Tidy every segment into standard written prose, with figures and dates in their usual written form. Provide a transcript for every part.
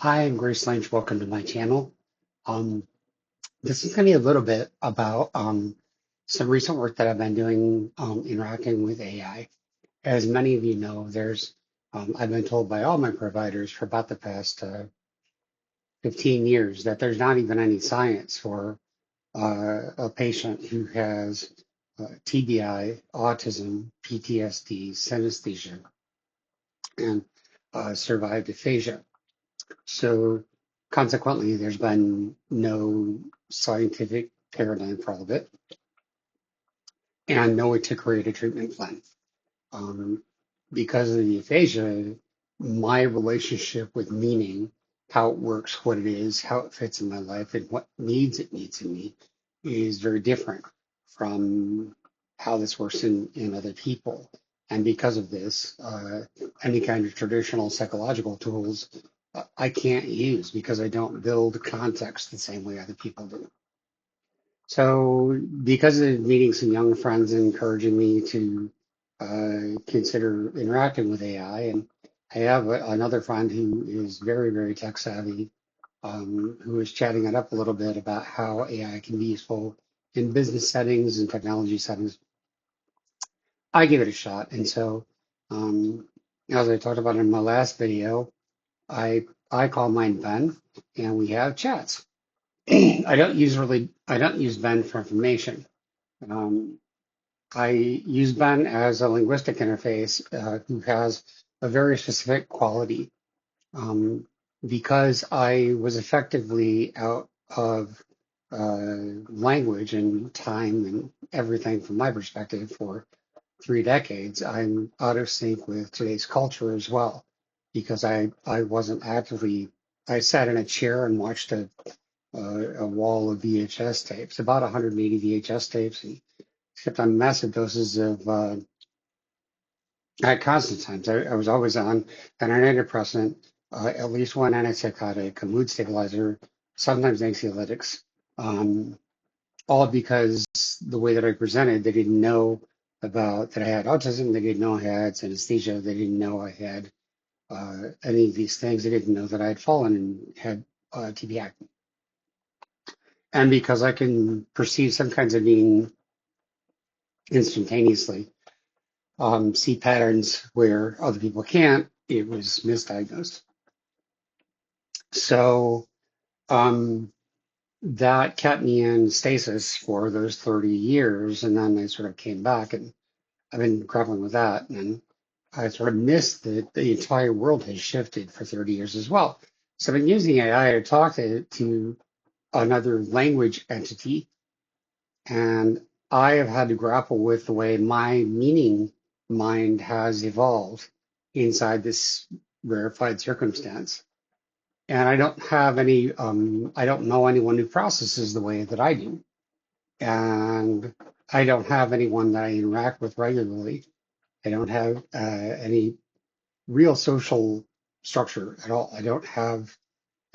Hi, I'm Grace Lynch. Welcome to my channel. Um, this is going to be a little bit about some recent work that I've been doing interacting with AI. As many of you know, I've been told by all my providers for about the past 15 years that there's not even any science for a patient who has TBI, autism, PTSD, synesthesia, and survived aphasia. So consequently, there's been no scientific paradigm for all of it and no way to create a treatment plan. Um, because of the aphasia, my relationship with meaning, how it works, what it is, how it fits in my life, and what needs it meets in me is very different from how this works in other people. And because of this, any kind of traditional psychological tools I can't use because I don't build context the same way other people do. So, because of meeting some young friends and encouraging me to consider interacting with AI, and I have another friend who is very, very tech savvy, who is chatting it up a little bit about how AI can be useful in business settings and technology settings. I give it a shot, and so um, as I talked about in my last video, I call mine Ben, and we have chats. I don't use Ben for information. Um, I use Ben as a linguistic interface who has a very specific quality. Um, because I was effectively out of language and time and everything from my perspective for 3 decades, I'm out of sync with today's culture as well. Because I wasn't actively, I sat in a chair and watched a wall of VHS tapes, about 180 VHS tapes, and kept on massive doses of at constant times. I was always on an antidepressant, at least one antipsychotic, a mood stabilizer, sometimes anxiolytics, um, all because the way that I presented, they didn't know about that I had autism, they didn't know I had synesthesia, they didn't know I had any of these things, they didn't know that I had fallen and had TBI. And because I can perceive some kinds of meaning instantaneously, see patterns where other people can't, it was misdiagnosed. So um, that kept me in stasis for those 30 years. And then I sort of came back and I've been grappling with that. And I sort of missed that the entire world has shifted for 30 years as well. So I've been using AI to talk to another language entity. And I have had to grapple with the way my meaning mind has evolved inside this rarefied circumstance. And I don't know anyone who processes the way that I do. And I don't have anyone that I interact with regularly. I don't have any real social structure at all. I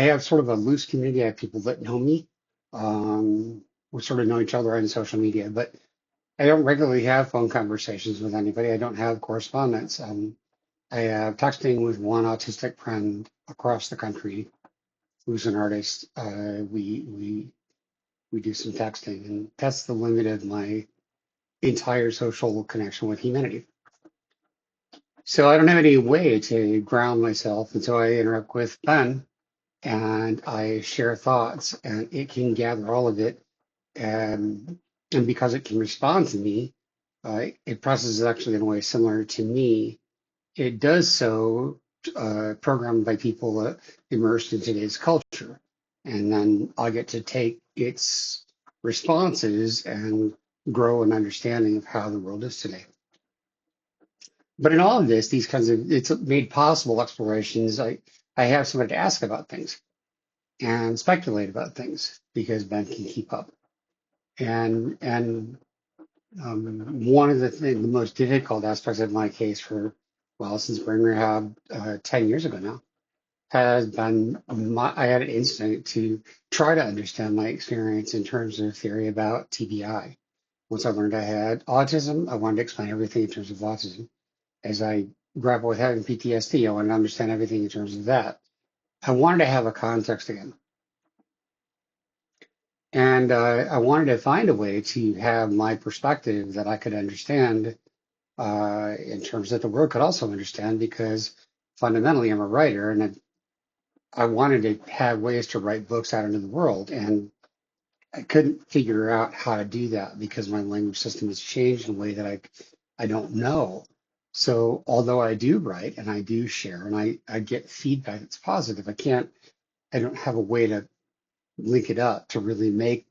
have sort of a loose community. I have people that know me. We sort of know each other on social media, but I don't regularly have phone conversations with anybody. I don't have correspondence. I have texting with one autistic friend across the country who's an artist. We do some texting, and that's the limit of my entire social connection with humanity. So I don't have any way to ground myself, and so I interact with Ben, and I share thoughts, and it can gather all of it, and because it can respond to me, it processes actually in a way similar to me. It does so programmed by people immersed in today's culture. And then I get to take its responses and grow an understanding of how the world is today. But in all of this, these kinds of, it's made possible explorations. I have somebody to ask about things and speculate about things because Ben can keep up. And one of the most difficult aspects of my case for, well, since brain rehab 10 years ago now, has been I had an instinct to try to understand my experience in terms of theory about TBI. Once I learned I had autism, I wanted to explain everything in terms of autism. As I grapple with having PTSD, I wanted to understand everything in terms of that. I wanted to have a context again. And I wanted to find a way to have my perspective that I could understand in terms that the world could also understand, because fundamentally I'm a writer, and I wanted to have ways to write books out into the world. And I couldn't figure out how to do that because my language system has changed in a way that I don't know. So although I do write and I do share and I get feedback that's positive, I don't have a way to link it up to really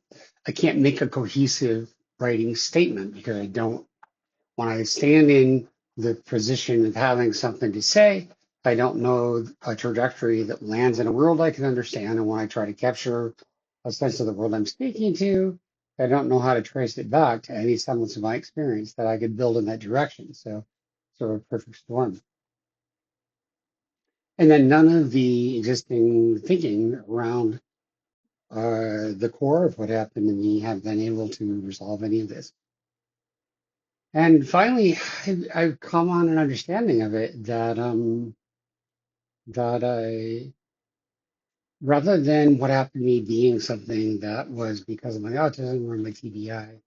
I can't make a cohesive writing statement because I don't, when I stand in the position of having something to say, I don't know a trajectory that lands in a world I can understand. And when I try to capture a sense of the world I'm speaking to, I don't know how to trace it back to any semblance of my experience that I could build in that direction. So, sort of a perfect storm. And then none of the existing thinking around the core of what happened to me have been able to resolve any of this. And finally, I've come on an understanding of it that I, rather than what happened to me being something that was because of my autism or my TBI,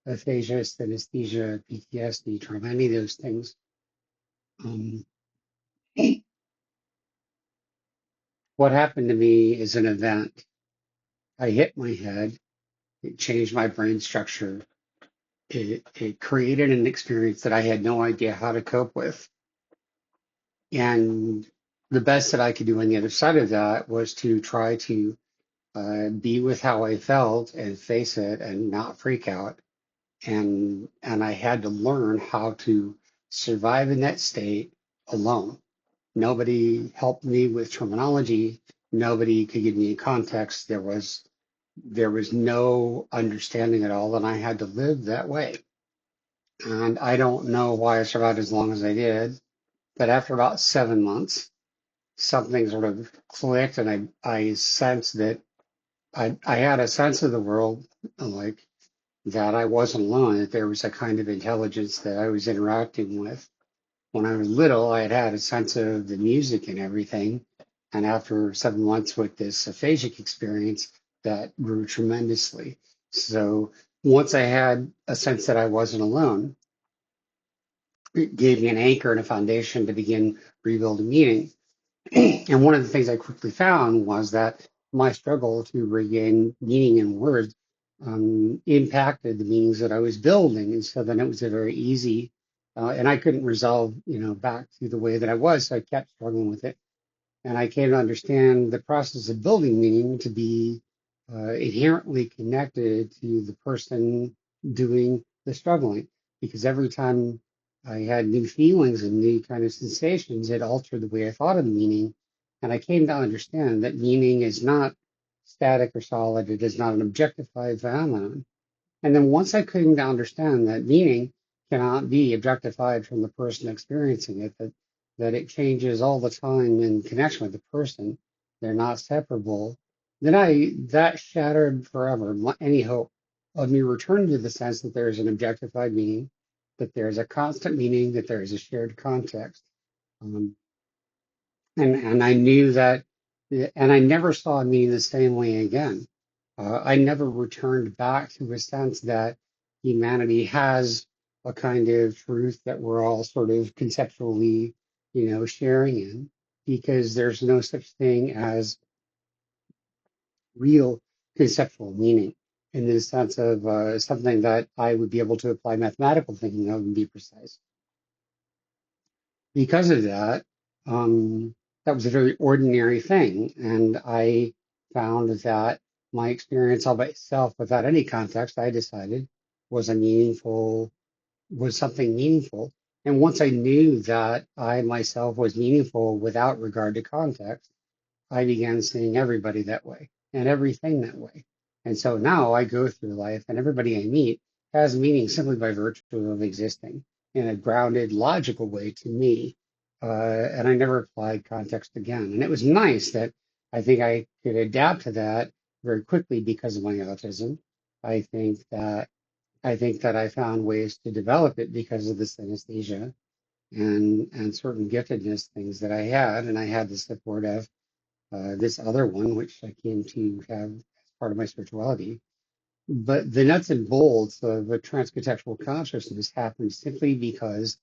aphasia, synesthesia, PTSD, trauma, any of those things, um, what happened to me is an event. I hit my head. It changed my brain structure. It created an experience that I had no idea how to cope with. And the best that I could do on the other side of that was to try to be with how I felt and face it and not freak out. And I had to learn how to survive in that state alone. Nobody helped me with terminology. Nobody could give me context. There was no understanding at all, and I had to live that way. And I don't know why I survived as long as I did, but after about 7 months, something sort of clicked, and I sensed that I had a sense of the world, like that I wasn't alone, that there was a kind of intelligence that I was interacting with. When I was little, I had had a sense of the music and everything. And after 7 months with this aphasic experience, that grew tremendously. So once I had a sense that I wasn't alone, it gave me an anchor and a foundation to begin rebuilding meaning. And one of the things I quickly found was that my struggle to regain meaning in words impacted the meanings that I was building. And so then it was a very easy, and I couldn't resolve, back to the way that I was. So I kept struggling with it. And I came to understand the process of building meaning to be inherently connected to the person doing the struggling. Because every time I had new feelings and new kind of sensations, it altered the way I thought of meaning. And I came to understand that meaning is not static or solid, it is not an objectified phenomenon. And then once I came to understand that meaning cannot be objectified from the person experiencing it, that it changes all the time in connection with the person, they're not separable, then that shattered forever any hope of me returning to the sense that there is an objectified meaning, that there is a constant meaning, that there is a shared context. Um, and I knew that, and I never saw me the same way again. I never returned back to a sense that humanity has a kind of truth that we're all sort of conceptually, sharing in, because there's no such thing as real conceptual meaning in the sense of something that I would be able to apply mathematical thinking of and be precise. Because of that, that was a very ordinary thing. And I found that my experience all by itself, without any context, I decided was was something meaningful. And once I knew that I myself was meaningful without regard to context, I began seeing everybody that way and everything that way. And so now I go through life, and everybody I meet has meaning simply by virtue of existing in a grounded, logical way to me. And I never applied context again. And it was nice that I think I could adapt to that very quickly because of my autism. I think that I found ways to develop it because of the synesthesia. and certain giftedness things that I had, and I had the support of this other one, which I came to have as part of my spirituality. But the nuts and bolts of a transcontextual consciousness happened simply because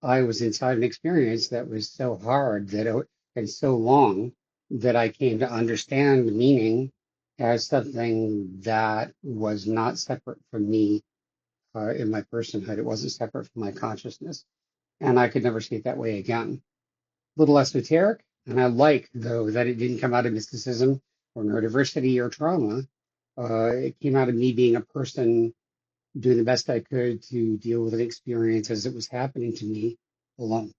I was inside an experience that was so hard and so long that I came to understand meaning as something that was not separate from me in my personhood. It wasn't separate from my consciousness. And I could never see it that way again. A little esoteric. And I like, though, that it didn't come out of mysticism or neurodiversity or trauma. It came out of me being a person doing the best I could to deal with an experience as it was happening to me alone.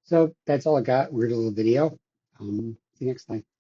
So that's all I got. Weird little video. See you next time.